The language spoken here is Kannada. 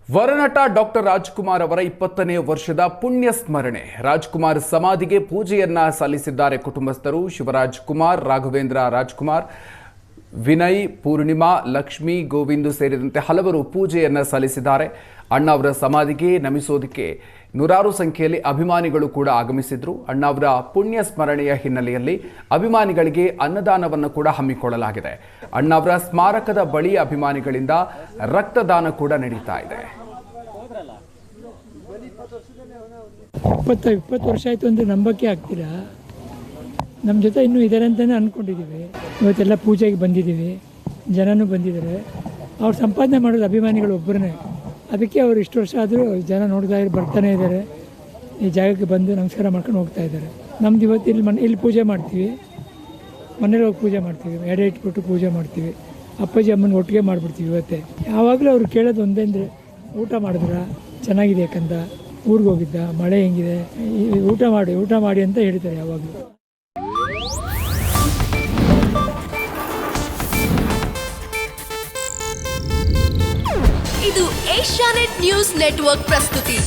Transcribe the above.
ವರನಟ ಡಾಕ್ಟರ್ ರಾಜ್ಕುಮಾರ್ ಅವರ 20ನೇ ವರ್ಷದ ಪುಣ್ಯ ಸ್ಮರಣೆ. ರಾಜ್ಕುಮಾರ್ ಸಮಾಧಿಗೆ ಪೂಜೆಯನ್ನ ಸಲ್ಲಿಸಿದ್ದಾರೆ ಕುಟುಂಬಸ್ಥರು. ಶಿವರಾಜ್ ಕುಮಾರ್, ರಾಘವೇಂದ್ರ ರಾಜ್ಕುಮಾರ್, ವಿನಯ್, ಪೂರ್ಣಿಮಾ, ಲಕ್ಷ್ಮಿ, ಗೋವಿಂದು ಸೇರಿದಂತೆ ಹಲವರು ಪೂಜೆಯನ್ನ ಸಲ್ಲಿಸಿದ್ದಾರೆ. ಅಣ್ಣಾವರ ಸಮಾಧಿಗೆ ನಮಿಸೋದಕ್ಕೆ ನೂರಾರು ಸಂಖ್ಯೆಯಲ್ಲಿ ಅಭಿಮಾನಿಗಳು ಕೂಡ ಆಗಮಿಸಿದ್ರು. ಅಣ್ಣಾವರ ಪುಣ್ಯ ಸ್ಮರಣೆಯ ಹಿನ್ನೆಲೆಯಲ್ಲಿ ಅಭಿಮಾನಿಗಳಿಗೆ ಅನ್ನದಾನವನ್ನು ಕೂಡ ಹಮ್ಮಿಕೊಳ್ಳಲಾಗಿದೆ. ಅಣ್ಣಾವರ ಸ್ಮಾರಕದ ಬಳಿ ಅಭಿಮಾನಿಗಳಿಂದ ರಕ್ತದಾನ ಕೂಡ ನಡೀತಾ ಇದೆ. 20 ವರ್ಷ ಆಯಿತು ಅಂದರೆ ನಂಬಕ್ಕೆ ಆಗ್ತಿಲ್ಲ. ನಮ್ಮ ಜೊತೆ ಇನ್ನೂ ಇದ್ದಾರೆ ಅಂತಲೇ ಅಂದ್ಕೊಂಡಿದ್ದೀವಿ. ಇವತ್ತೆಲ್ಲ ಪೂಜೆಗೆ ಬಂದಿದ್ದೀವಿ, ಜನನೂ ಬಂದಿದ್ದಾರೆ. ಅವ್ರು ಸಂಪಾದನೆ ಮಾಡೋದು ಅಭಿಮಾನಿಗಳು ಒಬ್ಬರನ್ನೇ. ಅದಕ್ಕೆ ಅವರು ಇಷ್ಟು ವರ್ಷ ಆದರೂ ಜನ ನೋಡ್ತಾ ಬರ್ತಾನೆ ಇದ್ದಾರೆ. ಈ ಜಾಗಕ್ಕೆ ಬಂದು ನಮಸ್ಕಾರ ಮಾಡ್ಕೊಂಡು ಹೋಗ್ತಾ ಇದ್ದಾರೆ. ನಮ್ದು ಇವತ್ತು ಇಲ್ಲಿ ಪೂಜೆ ಮಾಡ್ತೀವಿ, ಮನೇಲಿ ಹೋಗಿ ಪೂಜೆ ಮಾಡ್ತೀವಿ, ಎಡೆ ಇಟ್ಬಿಟ್ಟು ಪೂಜೆ ಮಾಡ್ತೀವಿ. ಅಪ್ಪಾಜಿ ಅಮ್ಮನ ಒಟ್ಟಿಗೆ ಮಾಡಿಬಿಡ್ತೀವಿ. ಇವತ್ತೇ ಯಾವಾಗಲೂ ಅವ್ರು ಕೇಳೋದು ಒಂದೇ ಅಂದರೆ ಊಟ ಮಾಡಿದ್ರ ಚೆನ್ನಾಗಿದೆ, ಯಾಕಂತ ಊರಿಗೆ ಹೋಗಿದ್ದ, ಮಳೆ ಹೆಂಗಿದೆ, ಊಟ ಮಾಡಿ ಅಂತ ಹೇಳ್ತಾರೆ ಯಾವಾಗಲೂ. ಇದು ಏಷ್ಯಾನೆಟ್ ನ್ಯೂಸ್ ನೆಟ್ವರ್ಕ್ ಪ್ರಸ್ತುತಿ.